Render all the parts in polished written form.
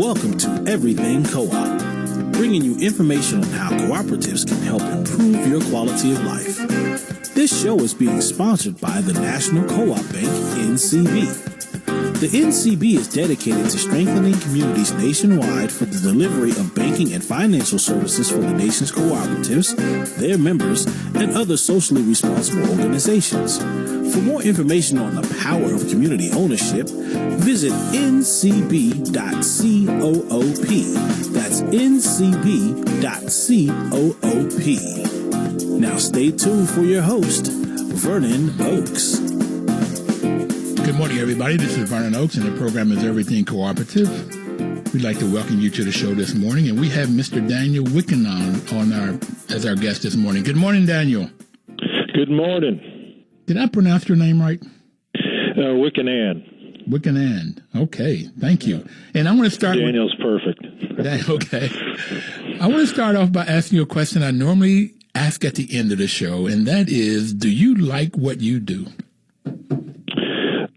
Welcome to Everything Co-op, bringing you information on how cooperatives can help improve your quality of life. This show is being sponsored by the National Co-op Bank, NCB. The NCB is dedicated to strengthening communities nationwide for the delivery of banking and financial services for the nation's cooperatives, their members, and other socially responsible organizations. For more information on the power of community ownership, visit ncb.coop. That's ncb.coop. Now stay tuned for your host, Vernon Oakes. Good morning, everybody. This is Vernon Oakes, and the program is Everything Cooperative. We'd like to welcome you to the show this morning, and we have Mr. Daniel Weickenand as our guest this morning. Good morning, Daniel. Good morning. Did I pronounce your name right? Weickenand. Weickenand. Okay, thank you. And I want to start Daniel's perfect. Okay. I want to start off by asking you a question I normally ask at the end of the show, and that is, do you like what you do?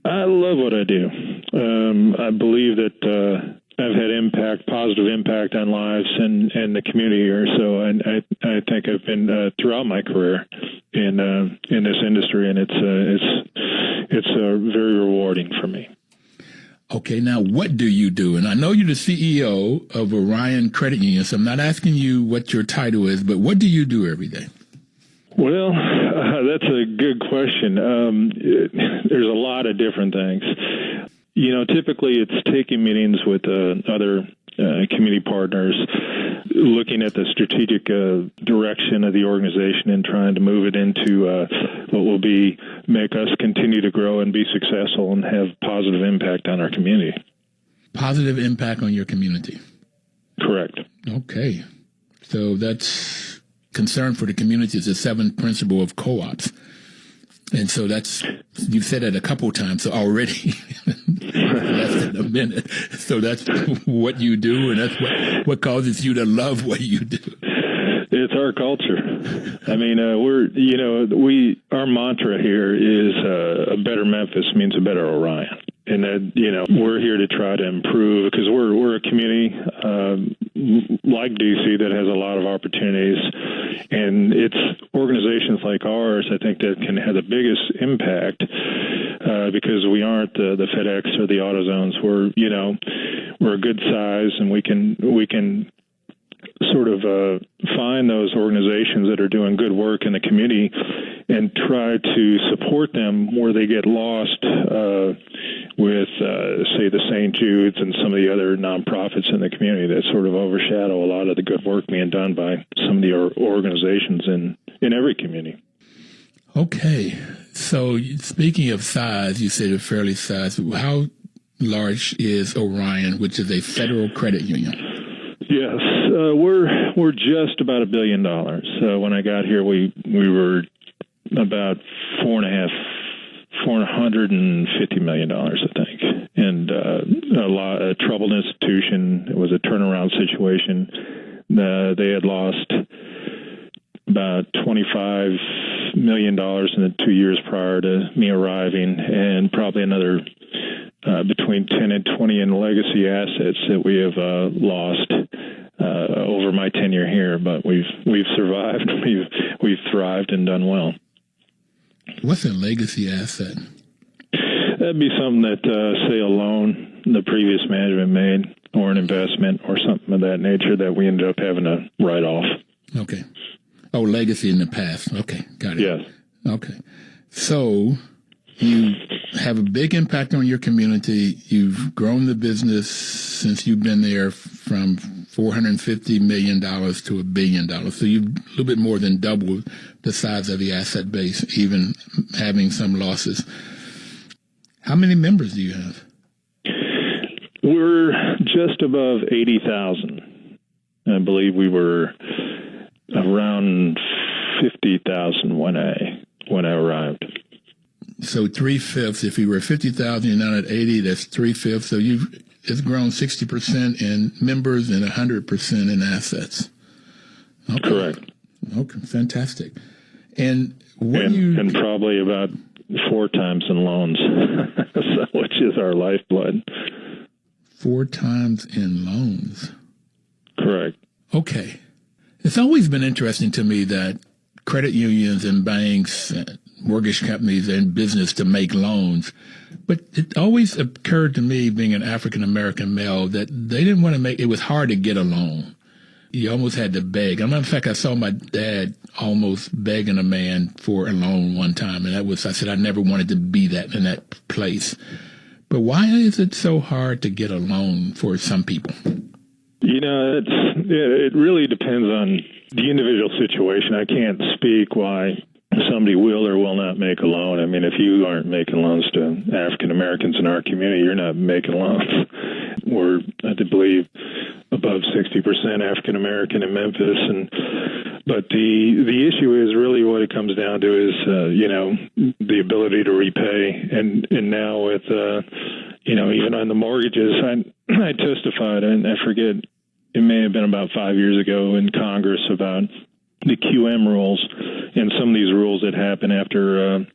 I love what I do. I believe that I've had positive impact on lives and the community here. So I think I've been throughout my career in this industry, and it's very rewarding for me. Okay, now what do you do? And I know you're the CEO of Orion Credit Union, so I'm not asking you what your title is, but what do you do every day? Well, that's a good question. There's a lot of different things. You know, typically it's taking meetings with other community partners, looking at the strategic direction of the organization and trying to move it into what will make us continue to grow and be successful and have positive impact on our community. Positive impact on your community. Correct. Okay. So that's concern for the community is the seventh principle of co-ops. And so you've said it a couple times already, less than a minute. So that's what you do, and that's what causes you to love what you do. It's our culture. I mean, our mantra here is a better Memphis means a better Orion. And that, we're here to try to improve because we're a community like DC that has a lot of opportunities. And it's organizations like ours, I think, that can have the biggest impact because we aren't the FedEx or the AutoZones. We're a good size, and we can sort of find those organizations that are doing good work in the community and try to support them where they get lost with, say, the St. Jude's and some of the other nonprofits in the community that sort of overshadow a lot of the good work being done by some of the organizations in every community. Okay. So speaking of size, you said a fairly size. How large is Orion, which is a federal credit union? Yes, we're just about $1 billion. When I got here, we were about $450 million, I think, and a troubled institution. It was a turnaround situation. They had lost about $25 million in the 2 years prior to me arriving, and probably another between 10 and 20 in legacy assets that we have lost over my tenure here. But we've survived. We've thrived and done well. What's a legacy asset? That'd be something that, say, a loan the previous management made, or an investment, or something of that nature that we ended up having to write off. Okay. Oh, legacy in the past. Okay, got it. Yes. Okay. So you have a big impact on your community. You've grown the business since you've been there from $450 million to $1 billion. So you've a little bit more than doubled the size of the asset base, even having some losses. How many members do you have? We're just above 80,000. I believe we were around 50,000 when I arrived. So 3/5. If you were 50,000, you're now at 80. That's 3/5. So it's grown 60% in members and 100% in assets. Okay. Correct. Okay, fantastic. And and probably about 4 times in loans, which is our lifeblood. 4 times in loans. Correct. Okay. It's always been interesting to me that credit unions and banks, and mortgage companies, are in business to make loans. But it always occurred to me, being an African-American male, that they didn't want to it was hard to get a loan. You almost had to beg. As a matter of fact, I saw my dad almost begging a man for a loan one time. And I said, I never wanted to be in that place. But why is it so hard to get a loan for some people? It really depends on the individual situation. I can't speak why somebody will or will not make a loan. I mean, if you aren't making loans to African Americans in our community, you're not making loans. We're, I believe, above 60% African American in Memphis, but the issue is really what it comes down to is the ability to repay, and now with even on the mortgages, I testified, and I forget, it may have been about 5 years ago in Congress about the QM rules and some of these rules that happened after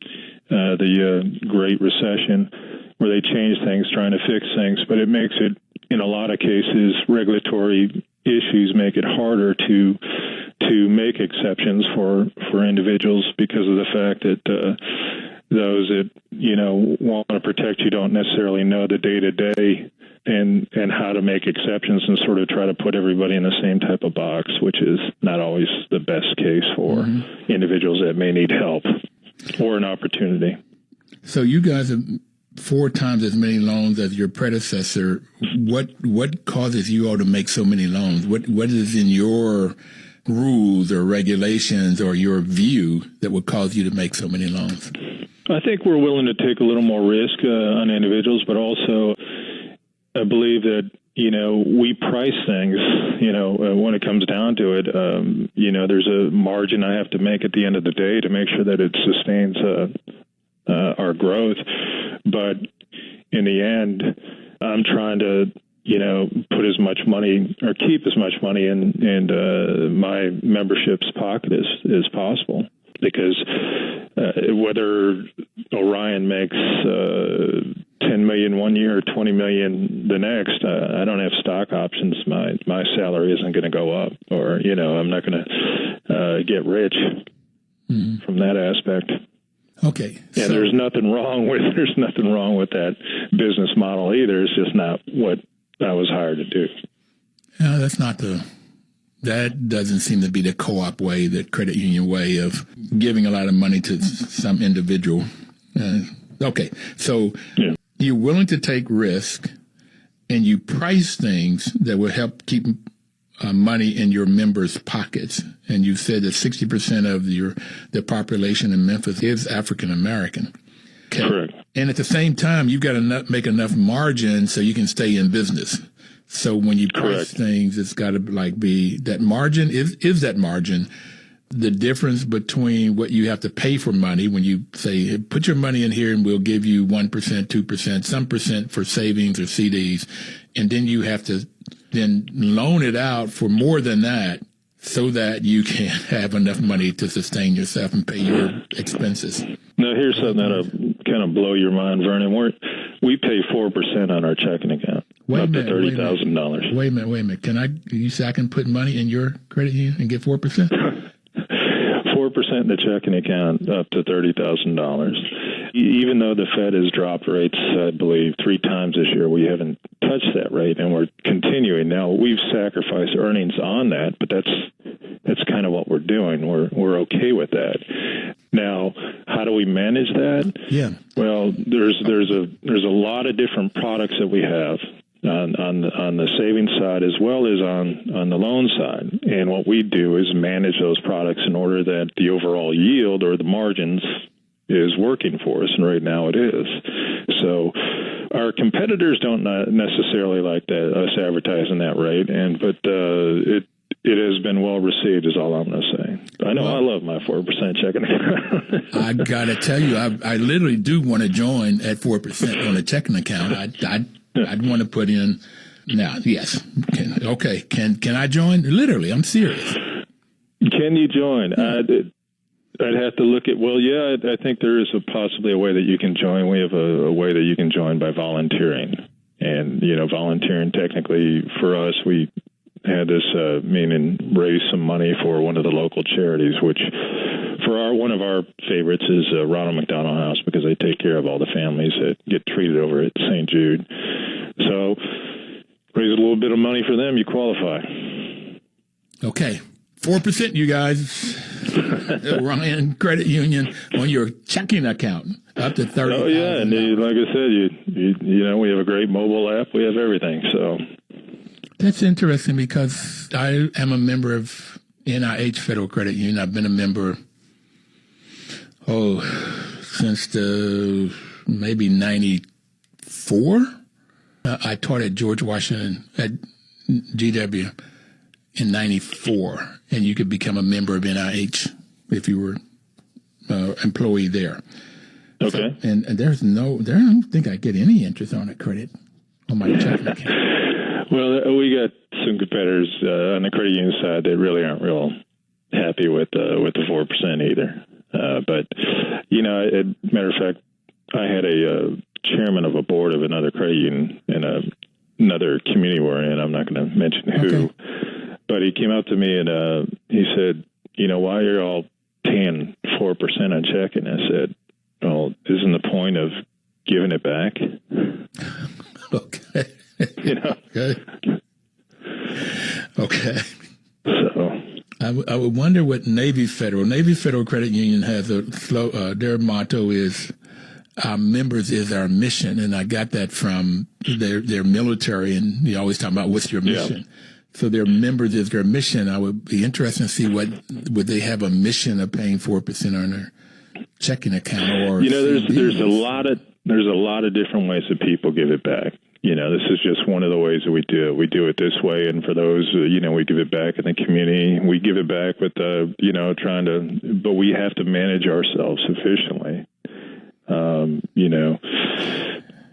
the Great Recession, where they changed things, trying to fix things, but it makes it, in a lot of cases, regulatory issues make it harder to make exceptions for individuals because of the fact that those that want to protect you don't necessarily know the day-to-day and how to make exceptions and sort of try to put everybody in the same type of box, which is not always the best case for individuals that may need help or an opportunity. So you guys have 4 times as many loans as your predecessor. What causes you all to make so many loans? What is in your rules or regulations or your view that would cause you to make so many loans? I think we're willing to take a little more risk on individuals, but also I believe that, we price things, when it comes down to it, there's a margin I have to make at the end of the day to make sure that it sustains our growth. But in the end, I'm trying to, put as much money or keep as much money in my membership's pocket as possible. Because whether Orion makes 10 million one year or 20 million the next, I don't have stock options. My salary isn't going to go up, or I'm not going to get rich from that aspect. Okay. And there's nothing wrong with that business model either. It's just not what I was hired to do. That doesn't seem to be the co-op way, the credit union way of giving a lot of money to some individual. Okay. So you're willing to take risk, and you price things that will help keep money in your members' pockets. And you said that 60% of the population in Memphis is African American. Okay. Correct. And at the same time, you've got to make enough margin so you can stay in business. So when you price things, it's got to be that margin is that margin. The difference between what you have to pay for money when you say, hey, put your money in here and we'll give you 1%, 2%, some percent for savings or CDs. And then you have to then loan it out for more than that so that you can have enough money to sustain yourself and pay your expenses. Now, here's something that'll kind of blow your mind, Vernon. We pay 4% on our checking account, up to $30,000. Wait a minute. You say I can put money in your credit union and get 4%? 4% in the checking account, up to $30,000. Even though the Fed has dropped rates, I believe, 3 times this year, we haven't touched that rate, and we're continuing. Now, we've sacrificed earnings on that, but that's kind of what we're doing. We're okay with that. Now, how do we manage that? Yeah. Well, there's a lot of different products that we have on the savings side as well as on the loan side. And what we do is manage those products in order that the overall yield or the margins is working for us, and right now it is. So our competitors don't necessarily like that, us advertising that rate, but it has been well received is all I'm going to say. I know I love my 4% checking account. I got to tell you, I literally do want to join at 4% on a checking account. I'd want to put in now. Yes. Can I join? Literally, I'm serious. Can you join? I'd have to look at, I think there is possibly a way that you can join. We have a way that you can join by volunteering. And, volunteering technically for us, we had this meaning raise some money for one of the local charities, which for one of our favorites is Ronald McDonald House, because they take care of all the families that get treated over at St. Jude. So raise a little bit of money for them, you qualify. Okay. 4%, you guys. Orion Credit Union on your checking account, up to $30,000. Oh, yeah. And like I said, we have a great mobile app. We have everything. So that's interesting, because I am a member of NIH Federal Credit Union. I've been a member, since maybe 94. I taught at George Washington at GW in 94, and you could become a member of NIH if you were employee there. Okay. So, and I don't think I get any interest on a credit on my checking account. Well, we got some competitors on the credit union side that really aren't real happy with the 4% either. But matter of fact, I had a chairman of a board of another credit union in another community we're in. I'm not going to mention who. Okay. But he came up to me and he said, why are you all paying 4% on checking? I said, well, isn't the point of giving it back? Okay. Okay. So I would wonder what Navy Federal Credit Union has their motto is, our members is our mission. And I got that from their military, and you always talk about what's your mission. Yeah. So their members is their mission. I would be interested to see would they have a mission of paying 4% on their checking account, or there's a lot of different ways that people give it back. This is just one of the ways that we do it. We do it this way, and for those, we give it back in the community. We give it back with but we have to manage ourselves efficiently.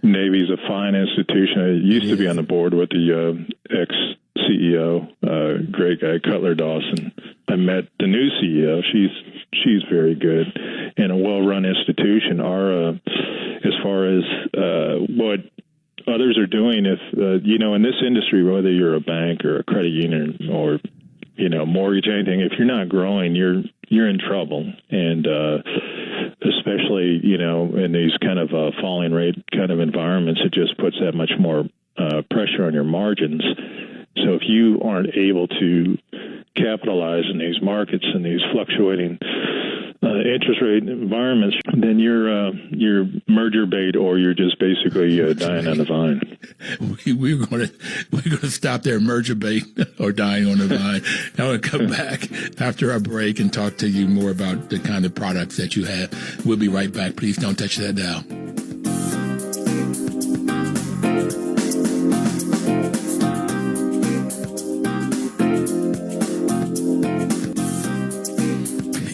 Navy's a fine institution. I used to be on the board with the ex-CEO, great guy, Cutler Dawson. I met the new CEO. She's very good and a well-run institution. As far as what others are doing, if in this industry, whether you're a bank or a credit union or mortgage, anything, if you're not growing, you're in trouble. And especially in these kind of falling rate kind of environments, it just puts that much more pressure on your margins. So if you aren't able to capitalize in these markets and these fluctuating interest rate environments, then you're merger bait, or you're just basically dying on the vine. We're going to stop there, merger bait or dying on the vine. I want to come back after our break and talk to you more about the kind of products that you have. We'll be right back. Please don't touch that dial.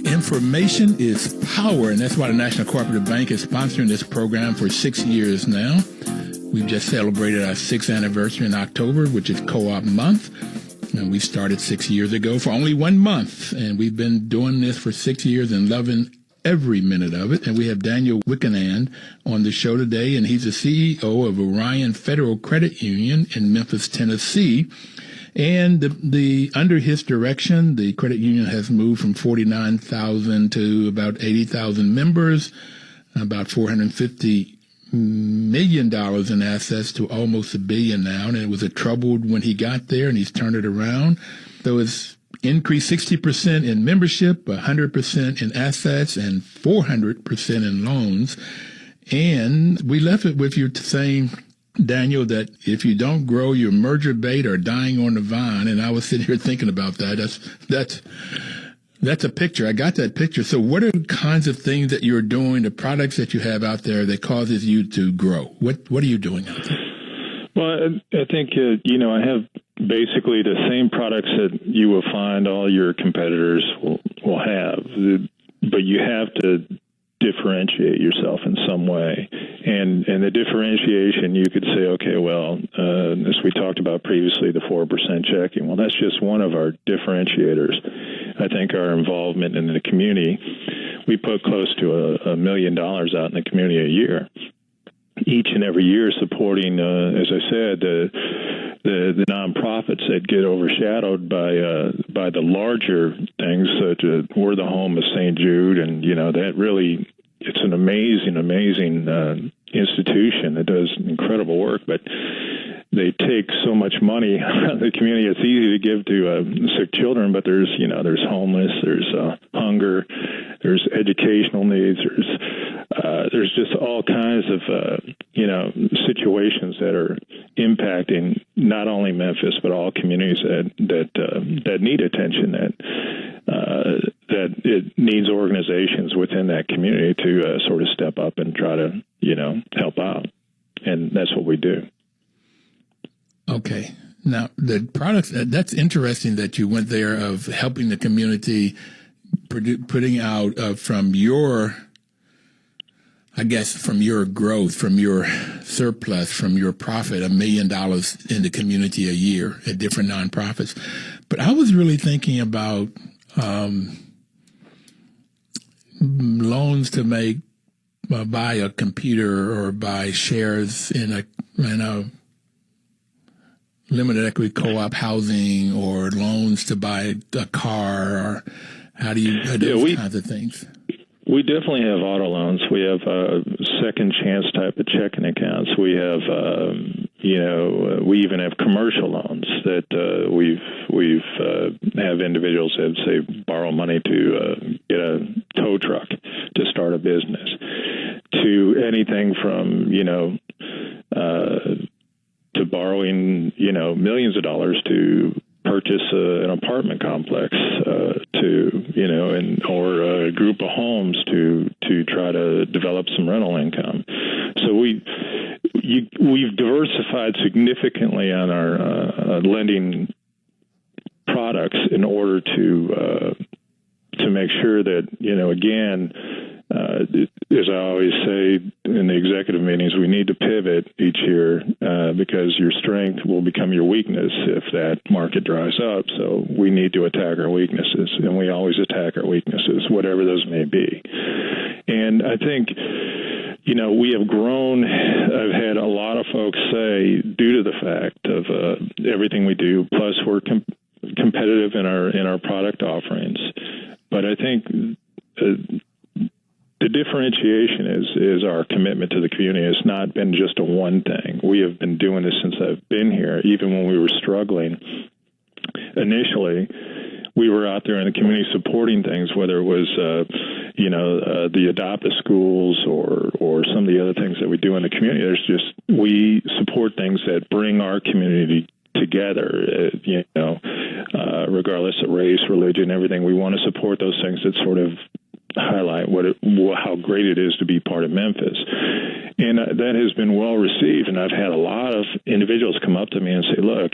Information is power, and that's why the National Cooperative Bank is sponsoring this program for 6 years now. We've just celebrated our 6th anniversary in October, which is Co-op Month. And we started 6 years ago for only 1 month, and we've been doing this for 6 years and loving every minute of it. And we have Daniel Weickenand on the show today, and he's the CEO of Orion Federal Credit Union in Memphis, Tennessee. And under his direction, the credit union has moved from 49,000 to about 80,000 members, about $450 million in assets to almost $1 billion now. And it was a troubled when he got there, and he's turned it around. So it's increased 60% in membership, 100% in assets, and 400% in loans. And we left it with you saying, Daniel, that if you don't grow, your merger bait or dying on the vine. And I was sitting here thinking about that. That's a picture. I got that picture. So what are the kinds of things that you're doing, the products that you have out there that causes you to grow? What are you doing out there? Well, I think, I have basically the same products that you will find all your competitors will have, but you have to differentiate yourself in some way. And the differentiation, you could say, okay, well, as we talked about previously, the 4% checking, well, that's just one of our differentiators. I think our involvement in the community, we put close to $1 million out in the community a year. each and every year supporting, as I said, the nonprofits that get overshadowed by the larger things, such as we're the home of St. Jude, and that really, it's an amazing institution that does incredible work, but they take so much money out of the community. It's easy to give to sick children, but there's homeless, there's hunger, there's educational needs, there's just all kinds of situations that are impacting not only Memphis but all communities that need attention. That it needs organizations within that community to sort of step up and try to help out, and that's what we do. Okay. Now, the products, that's interesting that you went there of helping the community, putting out from your growth, from your surplus, from your profit, $1 million in the community a year at different nonprofits. But I was really thinking about loans to buy a computer or buy shares in a limited equity co-op housing, or loans to buy a car, or how do you those kinds of things? We definitely have auto loans. We have second chance type of checking accounts. We have we even have commercial loans that we've have individuals that say borrow money to get a tow truck to start a business, to anything from to borrowing millions of dollars to purchase an apartment complex, or a group of homes to try to develop some rental income. So we've diversified significantly on our lending products in order to make sure that as I always say in the executive meetings, we need to pivot each year because your strength will become your weakness if that market dries up. So we need to attack our weaknesses, and we always attack our weaknesses, whatever those may be. And I think, we have grown. I've had a lot of folks say, due to the fact of everything we do, plus we're competitive in our product offerings. But I think the differentiation is our commitment to the community. It's not been just a one thing. We have been doing this since I've been here. Even when we were struggling initially, we were out there in the community supporting things, whether it was the adopt a schools or some of the other things that we do in the community. We support things that bring our community together, regardless of race, religion, everything. We want to support those things that sort of highlight how great it is to be part of Memphis. And that has been well received. And I've had a lot of individuals come up to me and say, look,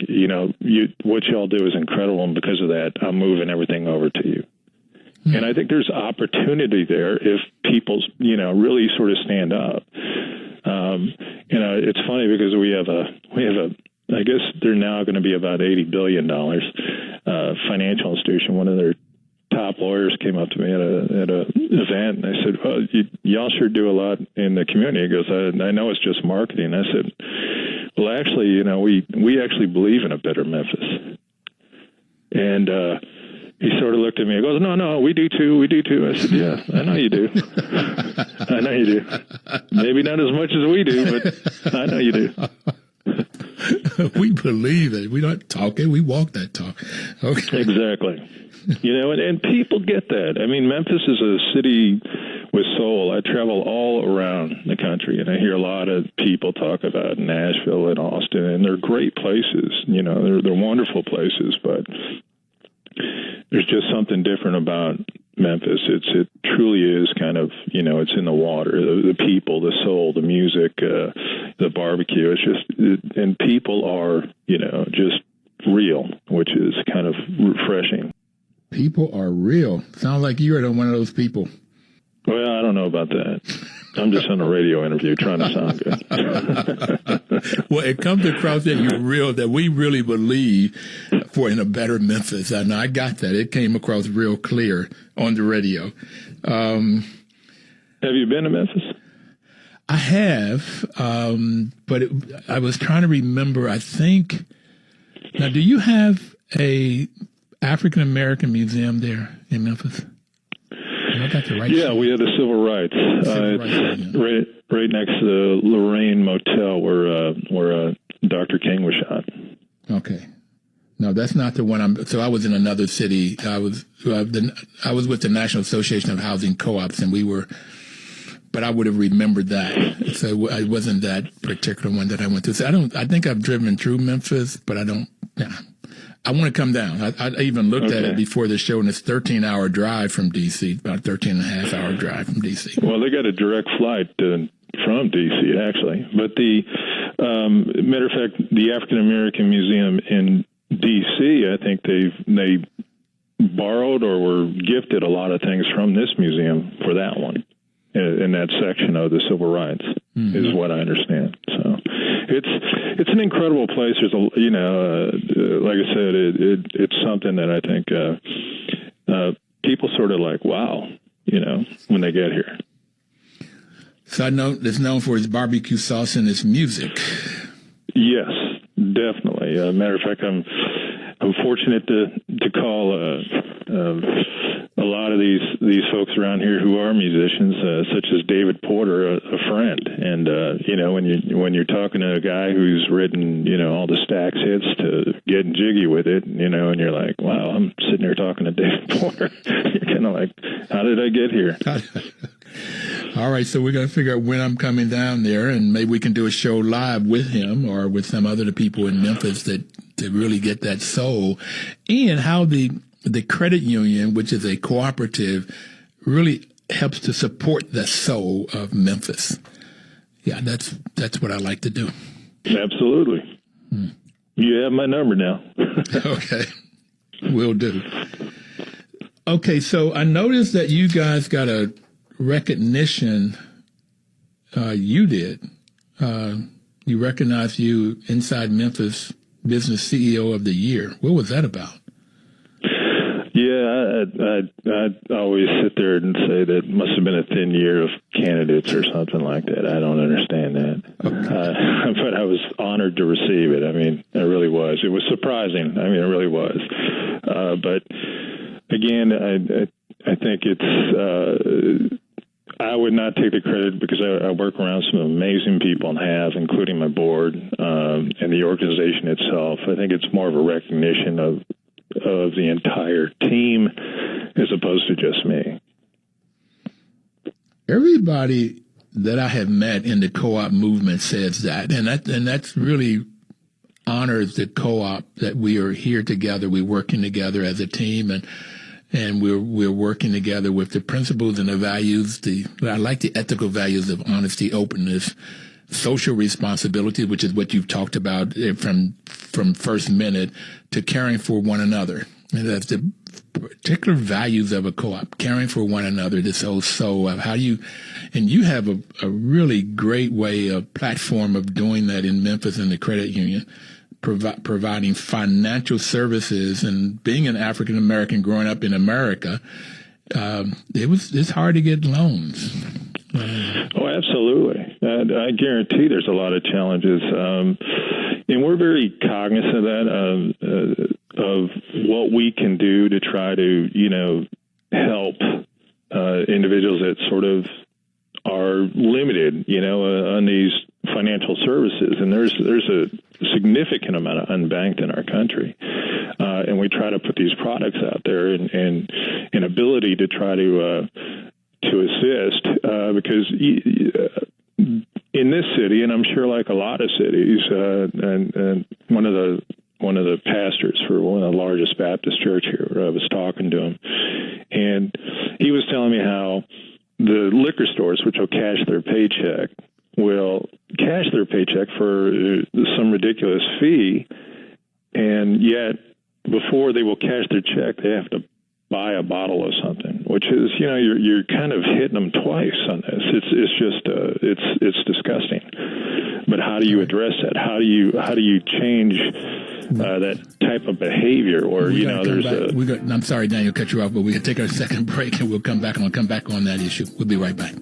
what y'all do is incredible. And because of that, I'm moving everything over to you. Mm-hmm. And I think there's opportunity there if people, really sort of stand up. It's funny because we have a, I guess they're now going to be about $80 billion financial institution. One of their top lawyers came up to me at a event, and I said, well, y'all sure do a lot in the community. He goes, I know it's just marketing. I said, well, actually, we actually believe in a better Memphis. And he sort of looked at me and goes, no, we do too. I said, yeah, I know you do. I know you do. Maybe not as much as we do, but I know you do. We believe it. We don't talk it. We walk that talk. Okay. Exactly. And people get that. I mean, Memphis is a city with soul. I travel all around the country, and I hear a lot of people talk about Nashville and Austin, and they're great places. They're wonderful places, but there's just something different about Memphis. It truly is kind of, it's in the water, the people, the soul, the music, the barbecue. It's just, and people are, just real, which is kind of refreshing. People are real. Sounds like you're one of those people. Well, I don't know about that. I'm just on a radio interview trying to sound good. Well, it comes across that you're real, that we really believe in a better Memphis. I know I got that. It came across real clear on the radio. Have you been to Memphis? I have, but I was trying to remember. I think now. Do you have a African American museum there in Memphis? I got the right. Yeah, we had the Civil Rights. Right next to the Lorraine Motel where Dr. King was shot. Okay. No, that's not the one. So I was in another city. I was with the National Association of Housing Co-ops, and we were. But I would have remembered that. So it wasn't that particular one that I went to. So I think I've driven through Memphis, but I don't. Yeah. I want to come down. I even looked at it before the show, and it's 13-hour drive from D.C., about 13-and-a-half-hour drive from D.C. Well, they got a direct flight from D.C., actually. But matter of fact, the African American Museum in D.C., I think they borrowed or were gifted a lot of things from this museum for that one, in that section of the civil rights, is what I understand. So it's an incredible place. There's like I said, it's something that I think people sort of like, wow, when they get here. So I know it's known for its barbecue sauce and its music. Yes, definitely. Matter of fact, I'm fortunate to call a lot of these folks around here who are musicians, such as David Porter, a friend. And when you're talking to a guy who's written all the Stax hits to getting jiggy with it, and you're like, wow, I'm sitting here talking to David Porter. You're kind of like, how did I get here? All right, so we're going to figure out when I'm coming down there, and maybe we can do a show live with him or with some other people in Memphis to really get that soul, and how the credit union, which is a cooperative, really helps to support the soul of Memphis. Yeah, that's what I like to do. Absolutely. You have my number now. Okay, will do. Okay, so I noticed that you guys got a recognition. You did. You recognized you Inside Memphis Business CEO of the Year. What was that about? Yeah, I always sit there and say that must have been a thin year of candidates or something like that. I don't understand that. Okay. But I was honored to receive it. I mean, it really was. It was surprising. I mean, it really was. But again, I think it's... I would not take the credit because I work around some amazing people and have, including my board and the organization itself. I think it's more of a recognition of the entire team as opposed to just me. Everybody that I have met in the co-op movement says that, and that's really honors the co-op that we are here together. We're working together as a team, and we're working together with the principles and the values. I like the ethical values of honesty, openness, social responsibility, which is what you've talked about from first minute, to caring for one another. And that's the particular values of a co-op, caring for one another, this whole soul of how you have a really great way, a platform of doing that in Memphis and the credit union, providing financial services. And being an African American growing up in America, it's hard to get loans. Oh, absolutely. I guarantee there's a lot of challenges. And we're very cognizant of that, of what we can do to try to, help individuals that sort of are limited, on these financial services. And there's a significant amount of unbanked in our country. And we try to put these products out there and an ability to try to assist, because in this city, and I'm sure like a lot of cities, and one of the pastors for one of the largest Baptist church here, I was talking to him, and he was telling me how the liquor stores, which will cash their paycheck, will cash their paycheck for some ridiculous fee, and yet before they will cash their check, they have to buy a bottle of something, which is, you're kind of hitting them twice on this. It's just it's disgusting. But how do you address that? How do you change that type of behavior? Or I'm sorry, Daniel, cut you off, but we can take our second break and we'll come back on that issue. We'll be right back.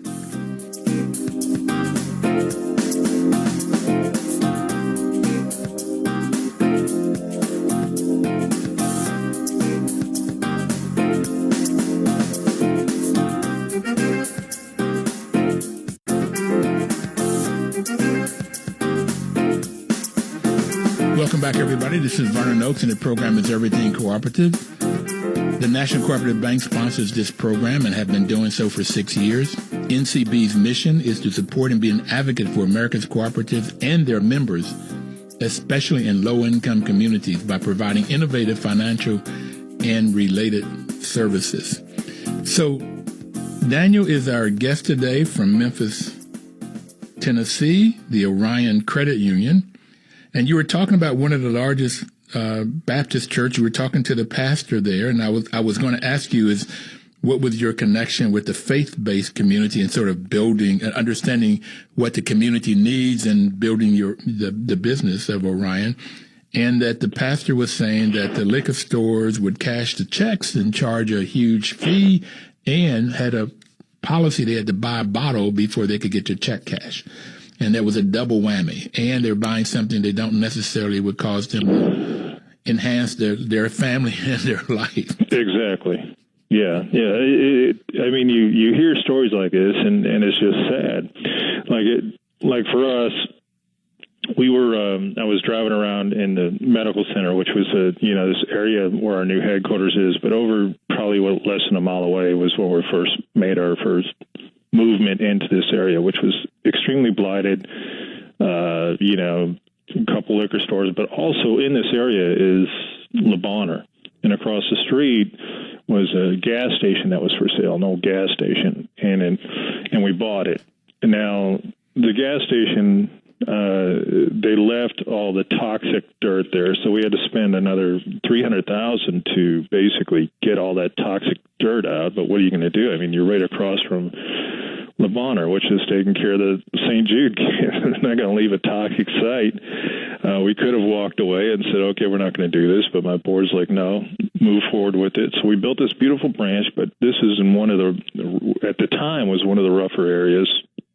Welcome back, everybody. This is Vernon Oakes, and the program is Everything Cooperative. The National Cooperative Bank sponsors this program and have been doing so for 6 years. NCB's mission is to support and be an advocate for America's cooperatives and their members, especially in low-income communities, by providing innovative financial and related services. So, Daniel is our guest today from Memphis, Tennessee, the Orion Credit Union. And you were talking about one of the largest Baptist church. You were talking to the pastor there, and I was going to ask you is what was your connection with the faith-based community and sort of building and understanding what the community needs and building the business of Orion, and that the pastor was saying that the liquor stores would cash the checks and charge a huge fee and had a policy they had to buy a bottle before they could get their check cash. And there was a double whammy. And they're buying something they don't necessarily would cause them to enhance their family and their life. Exactly. Yeah. I mean, you hear stories like this, and it's just sad. Like for us, we were. I was driving around in the medical center, which was this area where our new headquarters is, but over probably less than a mile away was where we first made our first movement into this area, which was extremely blighted. A couple liquor stores, but also in this area is Bonheur, and across the street was a gas station that was for sale, an old gas station, and we bought it. And now the gas station, they left all the toxic dirt there, so we had to spend another $300,000 to basically get all that toxic dirt out. But what are you going to do? I mean, you're right across from Bonheur, which is taking care of the St. Jude kids. They're not going to leave a toxic site. We could have walked away and said, okay, we're not going to do this, but my board's like, no, move forward with it. So we built this beautiful branch, but this is in one of at the time was one of the rougher areas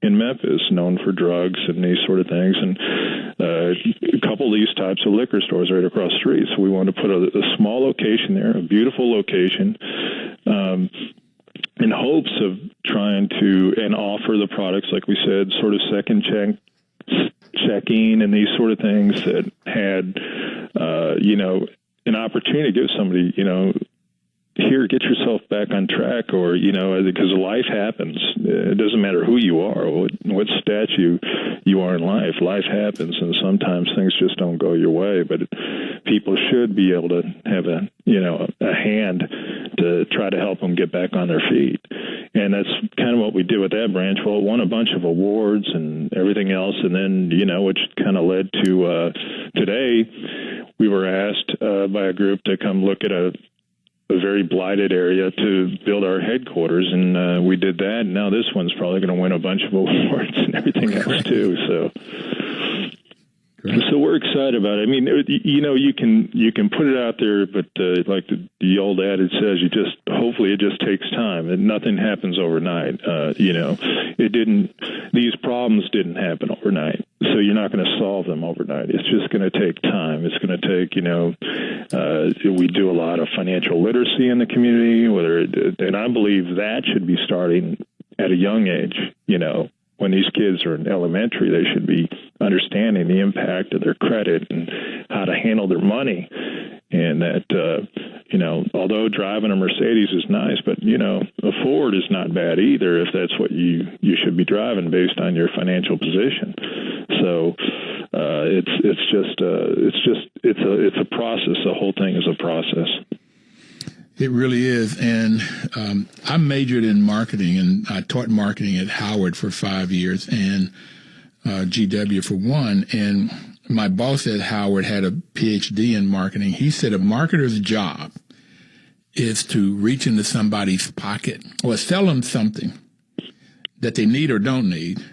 in Memphis, known for drugs and these sort of things, and a couple of these types of liquor stores right across the street. So we wanted to put a small location there, a beautiful location, in hopes of trying to and offer the products, like we said, sort of second checking and these sort of things that had, an opportunity to give somebody, here, get yourself back on track, or, because life happens. It doesn't matter who you are, what statue you are in life. Life happens, and sometimes things just don't go your way. But people should be able to have a hand to try to help them get back on their feet. And that's kind of what we did with that branch. Well, it won a bunch of awards and everything else, and then, which kind of led to today, we were asked by a group to come look at a very blighted area to build our headquarters, and we did that. And now this one's probably going to win a bunch of awards and everything else too. So we're excited about it. I mean, you can put it out there, but like the old adage says, hopefully it just takes time, and nothing happens overnight. These problems didn't happen overnight, so you're not going to solve them overnight. It's just going to take time. It's going to take, we do a lot of financial literacy in the community, and I believe that should be starting at a young age. When these kids are in elementary, they should be understanding the impact of their credit and how to handle their money. And that, although driving a Mercedes is nice, but, a Ford is not bad either if that's what you should be driving based on your financial position. So it's a process. The whole thing is a process. It really is. And I majored in marketing, and I taught marketing at Howard for 5 years and GW for 1. And my boss at Howard had a PhD in marketing. He said a marketer's job is to reach into somebody's pocket or sell them something that they need or don't need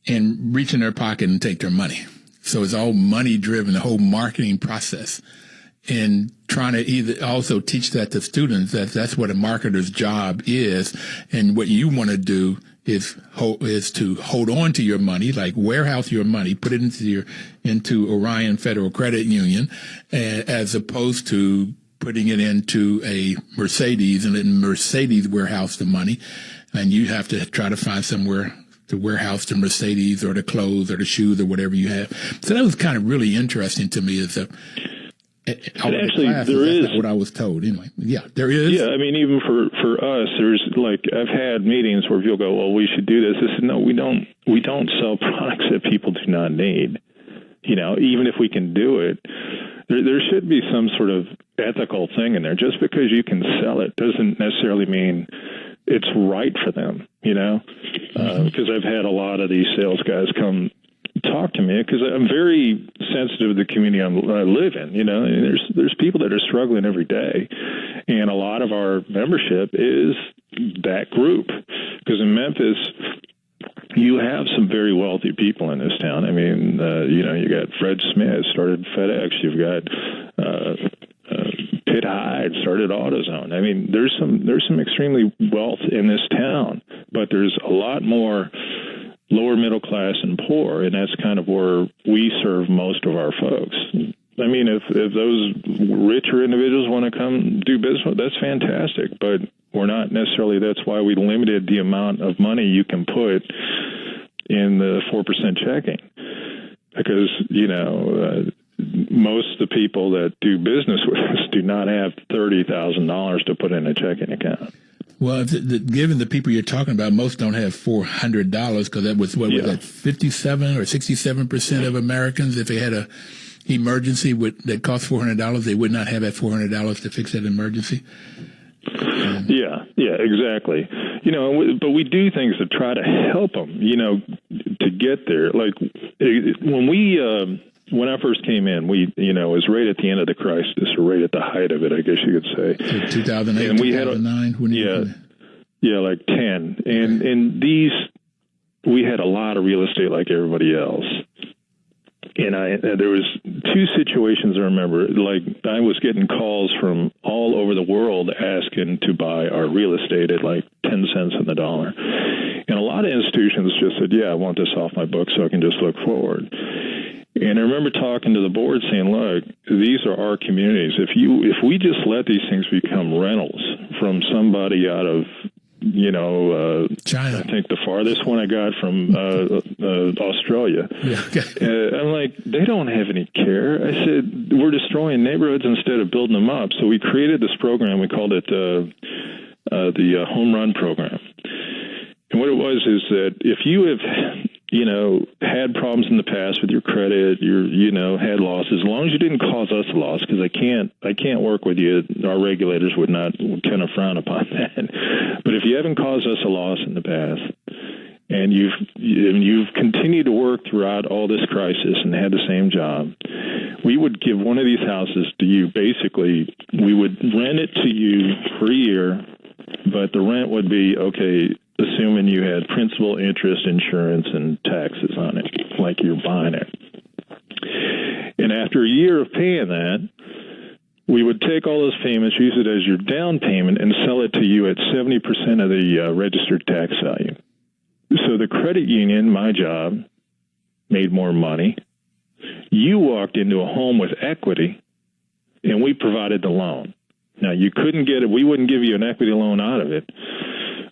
and reach in their pocket and take their money. So it's all money driven, the whole marketing process. And trying to either also teach that to students that's what a marketer's job is. And what you want to do is to hold on to your money, like warehouse your money, put it into Orion Federal Credit Union, as opposed to putting it into a Mercedes and letting Mercedes warehouse the money. And you have to try to find somewhere warehouse the Mercedes or the clothes or the shoes or whatever you have. So that was kind of really interesting to me. Actually, there is what I was told anyway. Yeah, there is. Yeah, I mean, even for us, there's like I've had meetings where people go, "Well, we should do this." I said, "No, we don't. We don't sell products that people do not need. You know, even if we can do it, there should be some sort of ethical thing in there. Just because you can sell it doesn't necessarily mean it's right for them. You know, because I've had a lot of these sales guys come talk to me because I'm very sensitive to the community I live in. You know, and there's people that are struggling every day, and a lot of our membership is that group. Because in Memphis, you have some very wealthy people in this town. I mean, you know, you got Fred Smith started FedEx. You've got Pitt Hyde started AutoZone. I mean, there's some extremely wealth in this town, but there's a lot more lower middle class and poor, and that's kind of where we serve most of our folks. I mean, if those richer individuals want to come do business, that's fantastic, but we're not necessarily, that's why we limited the amount of money you can put in the 4% checking, because, you know, most of the people that do business with us do not have $30,000 to put in a checking account. Well, given the people you're talking about, most don't have $400 because that was, was that 57 or 67% of Americans, if they had a emergency that cost $400, they would not have that $400 to fix that emergency. Yeah, exactly. You know, but we do things to try to help them, you know, to get there. Like when I first came in, it was right at the end of the crisis, or right at the height of it, I guess you could say. So 2008, and we 2009? Like 10. And we had a lot of real estate like everybody else. And there was two situations I remember. Like, I was getting calls from all over the world asking to buy our real estate at like 10 cents on the dollar. And a lot of institutions just said, yeah, I want this off my book so I can just look forward. And I remember talking to the board saying, look, these are our communities. If we just let these things become rentals from somebody out of, China. I think the farthest one I got from Australia. Yeah, okay. I'm like, they don't have any care. I said, we're destroying neighborhoods instead of building them up. So we created this program. We called it the Home Run Program. And what it was is that if you have, had problems in the past with your credit, had losses, as long as you didn't cause us a loss, because I can't work with you. Our regulators would kind of frown upon that. But if you haven't caused us a loss in the past, and you've continued to work throughout all this crisis and had the same job, we would give one of these houses to you. Basically, we would rent it to you for a year, but the rent would be, okay, assuming you had principal, interest, insurance, and taxes on it, like you're buying it. And after a year of paying that, we would take all those payments, use it as your down payment, and sell it to you at 70% of the registered tax value. So the credit union, my job, made more money. You walked into a home with equity, and we provided the loan. Now, you couldn't get it. We wouldn't give you an equity loan out of it.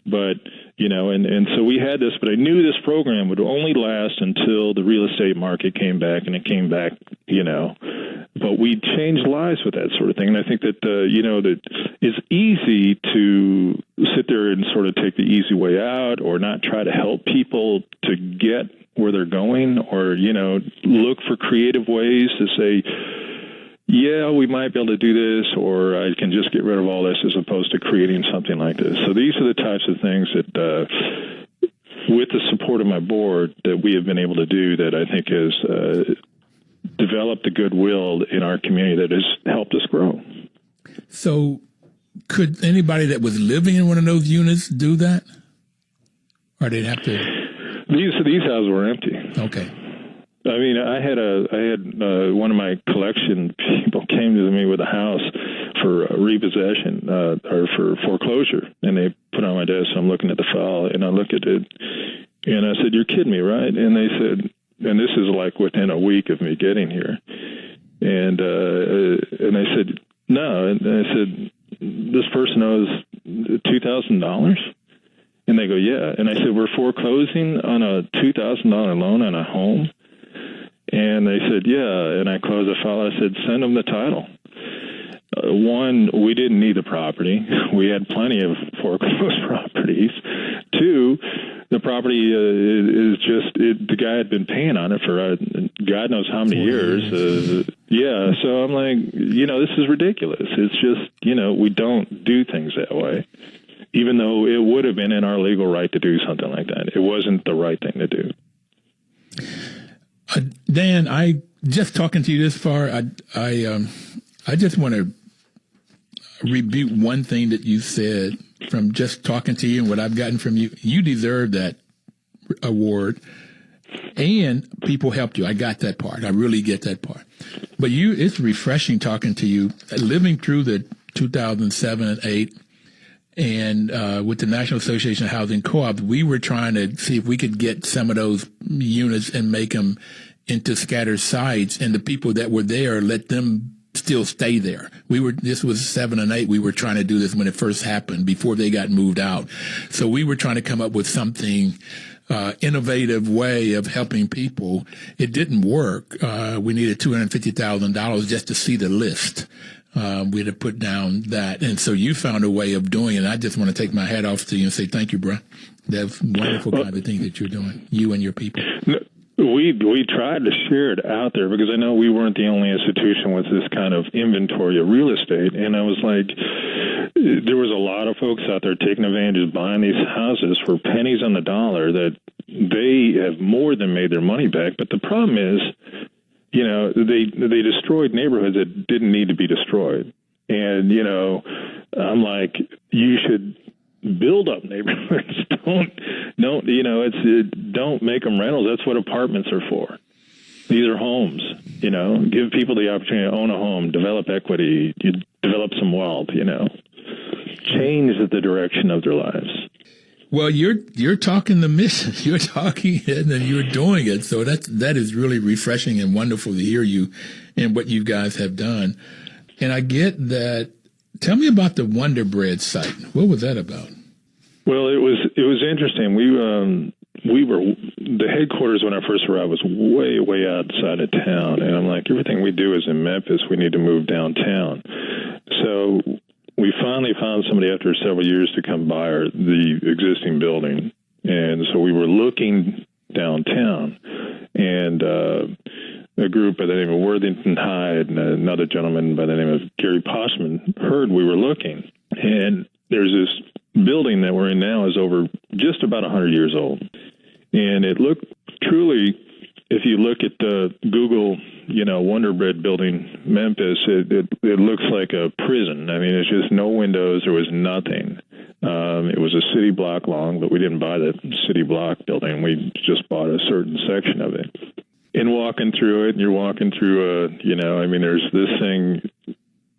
But, and so we had this, but I knew this program would only last until the real estate market came back, and it came back, but we changed lives with that sort of thing. And I think that, that it's easy to sit there and sort of take the easy way out, or not try to help people to get where they're going, or, look for creative ways to say, yeah, we might be able to do this, or I can just get rid of all this, as opposed to creating something like this. So these are the types of things that, with the support of my board, that we have been able to do, that I think has developed the goodwill in our community that has helped us grow. So could anybody that was living in one of those units do that? Or they'd have to? These houses were empty. Okay. I mean, I had one of my collection people came to me with a house for repossession or for foreclosure, and they put it on my desk. So I'm looking at the file, and I look at it, and I said, "You're kidding me, right?" And they said, and this is like within a week of me getting here, and I said, "No," and I said, "This person owes $2,000," and they they go, yeah. And I said, we're foreclosing on a $2,000 loan on a home? And they said, yeah. And I closed the file. I said, send them the title. One, we didn't need the property. We had plenty of foreclosed properties. Two, the property is just, the guy had been paying on it for God knows how many years. Yeah, so I'm like, this is ridiculous. It's just, we don't do things that way, even though it would have been in our legal right to do something like that. It wasn't the right thing to do. Dan, I just talking to you this far, I just want to rebuke one thing that you said from just talking to you and what I've gotten from you. You deserve that award, and people helped you. I got that part. I really get that part. But it's refreshing talking to you, living through the 2007 and 8, and with the National Association of Housing Co-ops, we were trying to see if we could get some of those units and make them into scattered sites, and the people that were there, let them still stay there. This was 7 and 8. We were trying to do this when it first happened, before they got moved out. So we were trying to come up with something, innovative way of helping people. It didn't work. We needed $250,000 just to see the list. We had to put down that. And so you found a way of doing it. I just want to take my hat off to you and say, thank you, bro. That's wonderful kind of thing that you're doing, you and your people. We tried to share it out there because I know we weren't the only institution with this kind of inventory of real estate. And I was like, there was a lot of folks out there taking advantage of buying these houses for pennies on the dollar that they have more than made their money back. But the problem is, they destroyed neighborhoods that didn't need to be destroyed. And, I'm like, you should build up neighborhoods. Don't make them rentals. That's what apartments are for. These are homes. Give people the opportunity to own a home, develop equity, develop some wealth. Change the direction of their lives. Well, you're talking the mission. You're talking it and you're doing it. So that is really refreshing and wonderful to hear you and what you guys have done. And I get that. Tell me about the Wonder Bread site. What was that about? Well, it was interesting. We were the headquarters when I first arrived was way outside of town, and I'm like, everything we do is in Memphis. We need to move downtown. So we finally found somebody after several years to come buy the existing building, and so we were looking downtown, and a group by the name of Worthington Hyde and another gentleman by the name of Gary Postman heard we were looking, and there's this building that we're in now is over just about 100 years old. And it looked truly, if you look at the Google, Wonder Bread building, Memphis, it looks like a prison. I mean, it's just no windows. There was nothing. It was a city block long, but we didn't buy the city block building. We just bought a certain section of it. And walking through it, and you're walking through there's this thing,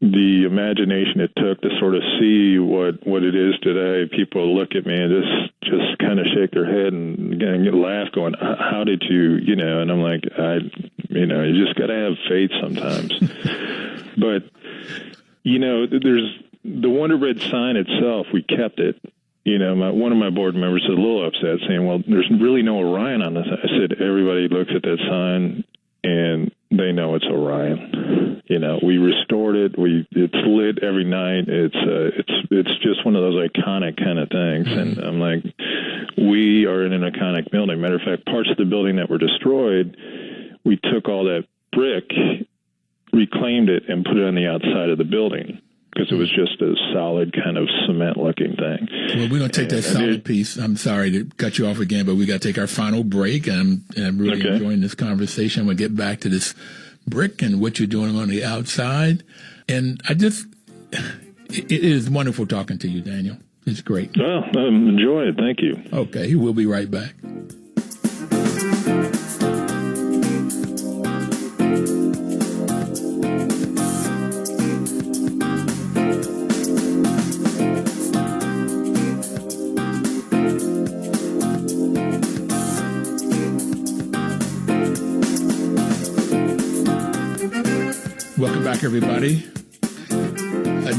the imagination it took to sort of see what it is today. People look at me and just kind of shake their head and laugh, going, "How did you?" And I'm like, you just got to have faith sometimes. But there's the Wonder Bread sign itself. We kept it. One of my board members is a little upset, saying, "Well, there's really no Orion on this." I said, "Everybody looks at that sign and they know it's Orion. We restored it. It's lit every night. It's just one of those iconic kind of things." And I'm like, we are in an iconic building. Matter of fact, parts of the building that were destroyed, we took all that brick, reclaimed it, and put it on the outside of the building, because it was just a solid kind of cement-looking thing. Well, we're going to take that solid piece. I'm sorry to cut you off again, but we got to take our final break. And I'm really enjoying this conversation. We'll get back to this brick and what you're doing on the outside. And it is wonderful talking to you, Daniel. It's great. Well, enjoy it. Thank you. Okay, we'll be right back. Welcome back, everybody.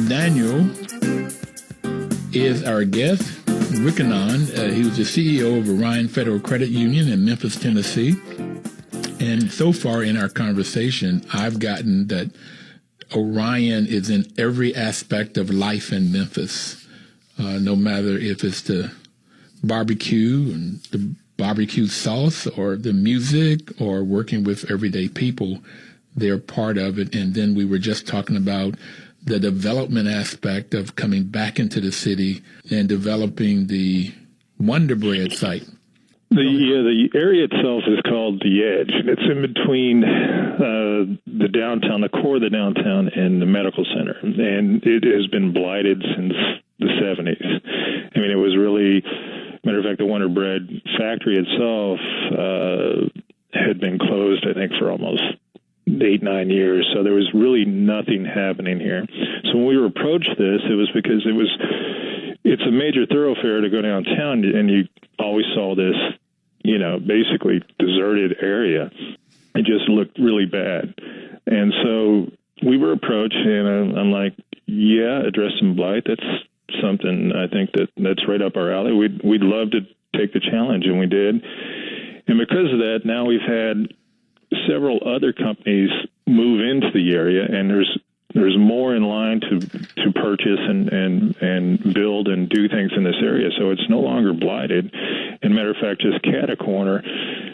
Daniel is our guest. Weickenand. He was the CEO of Orion Federal Credit Union in Memphis, Tennessee. And so far in our conversation, I've gotten that Orion is in every aspect of life in Memphis, no matter if it's the barbecue and the barbecue sauce or the music or working with everyday people. They're part of it. And then we were just talking about the development aspect of coming back into the city and developing the Wonder Bread site. The area itself is called the Edge. It's in between the downtown, the core of the downtown, and the medical center. And it has been blighted since the 70s. I mean, it was really, matter of fact, the Wonder Bread factory itself had been closed, I think, for almost 8-9 years. So there was really nothing happening here. So when we were approached this, it was because it's a major thoroughfare to go downtown, and you always saw this, basically deserted area. It just looked really bad. And so we were approached, and I'm like, yeah, address some blight. That's something I think that's right up our alley. We'd love to take the challenge, and we did. And because of that, now we've had several other companies move into the area, and there's more in line to purchase and build and do things in this area. So it's no longer blighted. And matter of fact, just cat a corner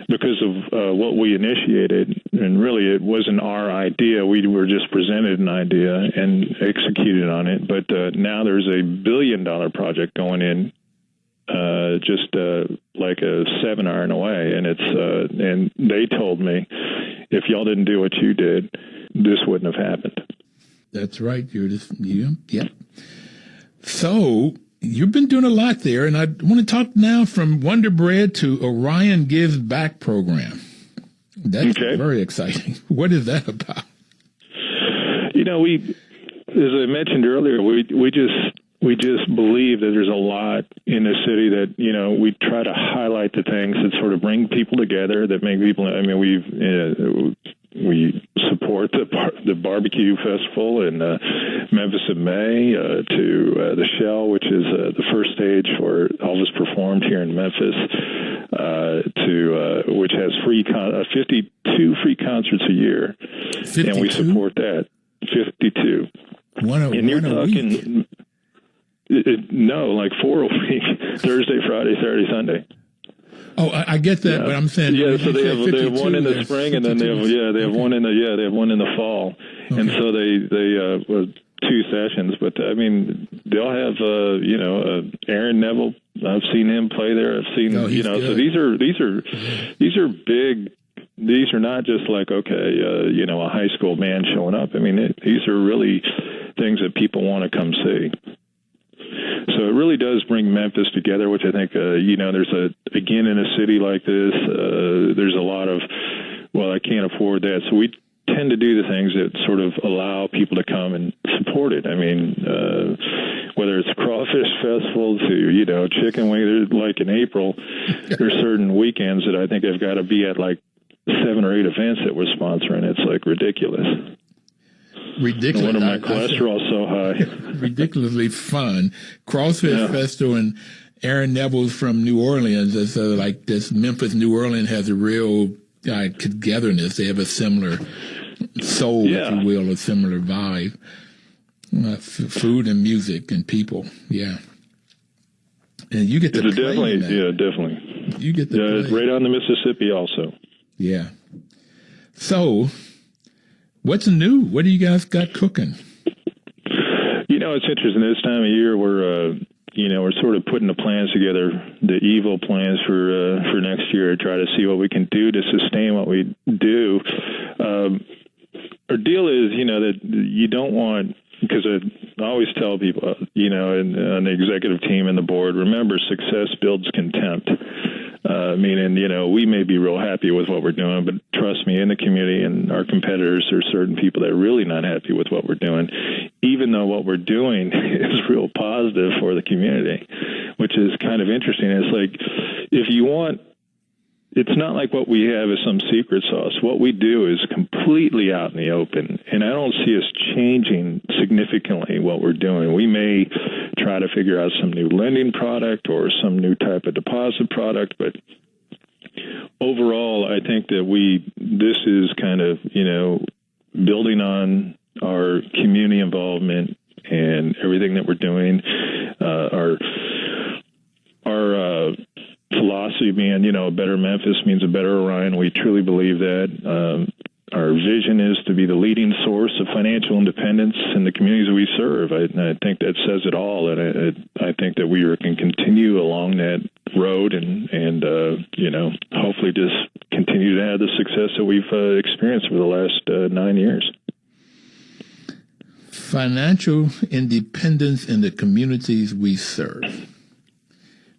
because of what we initiated. And really, it wasn't our idea. We were just presented an idea and executed on it. But now there's a $1 billion project going in just like a 7-iron away. And and they told me, if y'all didn't do what you did, this wouldn't have happened. That's right. Yep. So you've been doing a lot there, and I want to talk now from Wonder Bread to Orion Gives Back program. That's very exciting. What is that about? We, as I mentioned earlier, we just believe that there's a lot in the city that, we try to highlight the things that sort of bring people together, that make people, we support the barbecue festival in Memphis in May, to the Shell, which is the first stage where Elvis performed here in Memphis, which has 52 free concerts a year. 52? And we support that. 52. And you're talking... No, like 4 a week: Thursday, Friday, Saturday, Sunday. Oh, I get that, but I'm saying so they have one in the spring, and then they have one in the fall, and so they 2 sessions. But they'll have Aaron Neville. I've seen him play there. I've seen good. So these are big. These are not just like a high school band showing up. These are really things that people want to come see. So it really does bring Memphis together, which I think, there's again, in a city like this, there's a lot of, I can't afford that. So we tend to do the things that sort of allow people to come and support it. Whether it's crawfish festival to, chicken wing, like in April, there's certain weekends that I think I've got to be at like 7 or 8 events that we're sponsoring. It's like ridiculous. Ridiculous. No wonder my cholesterol's so high. Ridiculously fun. Crawfish Festival, and Aaron Neville's from New Orleans. It's like this Memphis, New Orleans has a real togetherness. They have a similar soul, if you will, a similar vibe. Food and music and people. Yeah. And you get to play definitely, that. Yeah, definitely. You get to play. Right on the Mississippi also. Yeah. So... what's new? What do you guys got cooking? It's interesting. This time of year, we're sort of putting the plans together, the evil plans for next year, to try to see what we can do to sustain what we do. Our deal is, that you don't want, because I always tell people, on the executive team and the board, remember, success builds contempt. Meaning, we may be real happy with what we're doing, but trust me, in the community and our competitors, there's certain people that are really not happy with what we're doing, even though what we're doing is real positive for the community, which is kind of interesting. It's like, if you want, it's not like what we have is some secret sauce. What we do is completely out in the open, and I don't see us changing significantly what we're doing. We may try to figure out some new lending product or some new type of deposit product. But overall, I think that this is kind of, building on our community involvement and everything that we're doing. Our philosophy being, a better Memphis means a better Orion. We truly believe that. Our vision is to be the leading source of financial independence in the communities we serve. I think that says it all, and I think that we can continue along that road and hopefully just continue to have the success that we've experienced over the last 9 years. Financial independence in the communities we serve.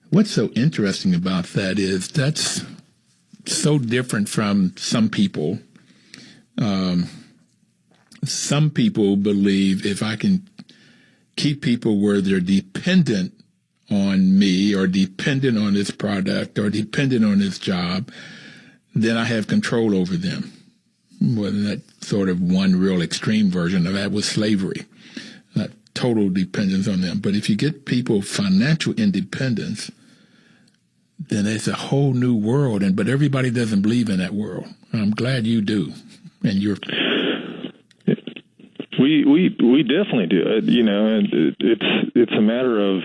What's so interesting about that is that's so different from some people. Some people believe if I can keep people where they're dependent on me or dependent on this product or dependent on this job, then I have control over them. Well, that sort of one real extreme version of that was slavery, total dependence on them. But if you get people financial independence, then it's a whole new world. But everybody doesn't believe in that world. I'm glad you do. And you're. We definitely do. It's a matter of,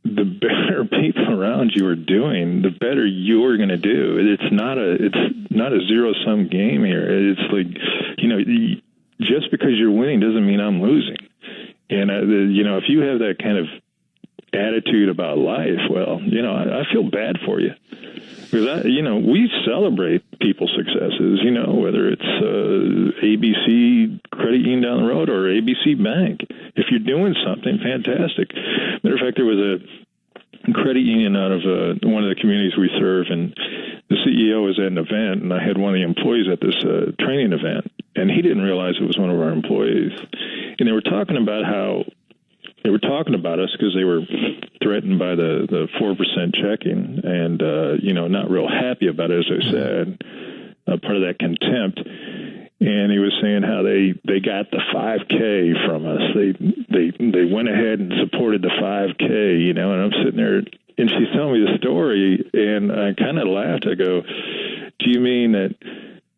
the better people around you are doing, the better you're going to do. It's not a zero sum game here. It's like, just because you're winning doesn't mean I'm losing. And if you have that kind of attitude about life, well, I feel bad for you. Because, we celebrate people's successes, whether it's ABC Credit Union down the road or ABC Bank. If you're doing something, fantastic. Matter of fact, there was a credit union out of one of the communities we serve, and the CEO was at an event, and I had one of the employees at this training event, and he didn't realize it was one of our employees. And they were talking about us because they were threatened by the 4% checking and, not real happy about it, as I said, part of that contempt. And he was saying how they got the 5K from us. They went ahead and supported the 5K, and I'm sitting there and she's telling me the story and I kind of laughed. I go, do you mean that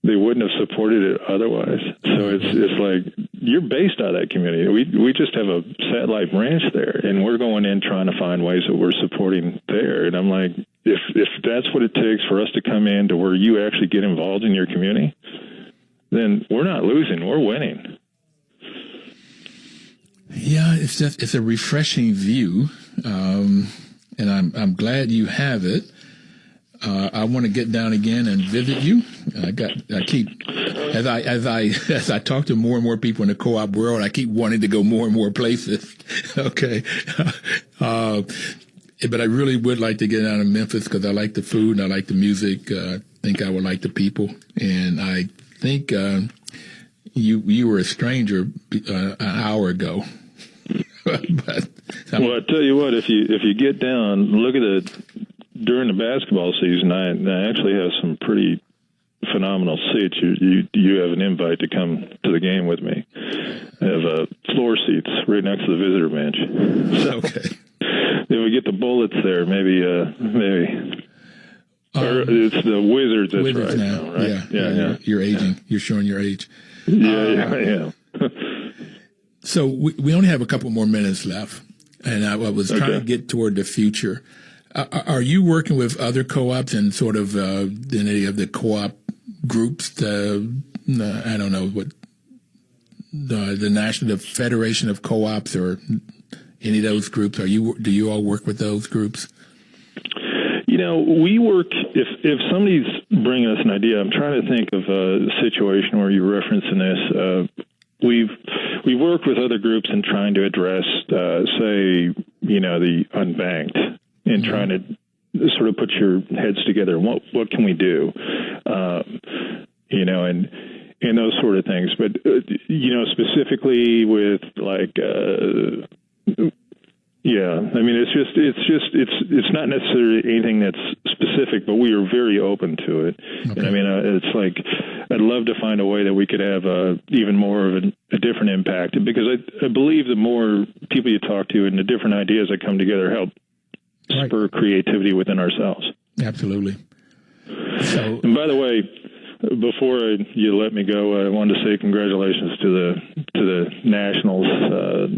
they wouldn't have supported it otherwise? So it's like, you're based out of that community. We just have a satellite branch there, and we're going in trying to find ways that we're supporting there. And I'm like, if that's what it takes for us to come in to where you actually get involved in your community, then we're not losing, we're winning. Yeah, it's a refreshing view, and I'm glad you have it. I want to get down again and visit you. As I talk to more and more people in the co-op world, I keep wanting to go more and more places. Okay. But I really would like to get out of Memphis because I like the food and I like the music. I think I would like the people. And I think you were a stranger an hour ago. But well, I tell you what, if you get down, look at during the basketball season, I actually have some pretty phenomenal seats. You have an invite to come to the game with me. I have floor seats right next to the visitor bench. So okay. If we get the Bullets there, maybe. Or it's the Wizards. That's Wizards right now, right? Yeah. You're aging. You're showing your age. Yeah. So we only have a couple more minutes left, and I was trying to get toward the future. Are you working with other co-ops and sort of any of the co-op groups? I don't know what the National Federation of Co-ops or any of those groups. Do you all work with those groups? We work. If somebody's bringing us an idea, I'm trying to think of a situation where you're referencing this. We've worked with other groups in trying to address, say, the unbanked. And trying to sort of put your heads together and what can we do, and those sort of things. But specifically with like Yeah, I mean, it's not necessarily anything that's specific, but we are very open to it. Okay. And I mean, it's like I'd love to find a way that we could have even more of a different impact, because I believe the more people you talk to and the different ideas that come together help spur creativity within ourselves. Absolutely. So, and by the way, before you let me go, I wanted to say congratulations to the Nationals.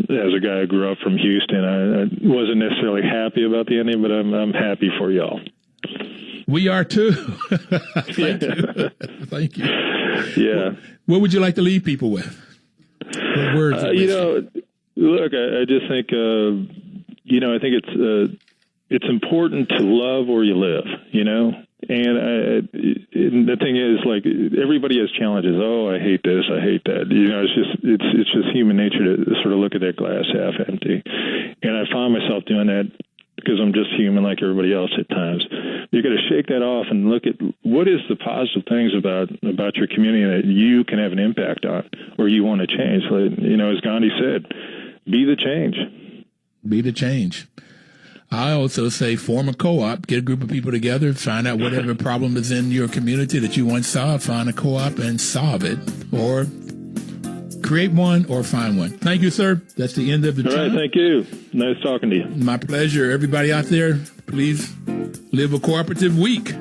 As a guy who grew up from Houston, I wasn't necessarily happy about the ending, but I'm happy for y'all. We are too. Thank you. Thank you. Yeah. What would you like to leave people with? What words? Look, I just think I think it's important to love where you live. And the thing is, like, everybody has challenges. Oh, I hate this, I hate that. It's just human nature to sort of look at that glass half empty. And I found myself doing that because I'm just human like everybody else at times. You got to shake that off and look at what is the positive things about your community that you can have an impact on, or you want to change. As Gandhi said, be the change. Be the change. I also say form a co-op, get a group of people together, find out whatever problem is in your community that you want solved, find a co-op and solve it, or create one or find one. Thank you, sir. That's the end of the time. All right, thank you. Nice talking to you. My pleasure. Everybody out there, please live a cooperative week.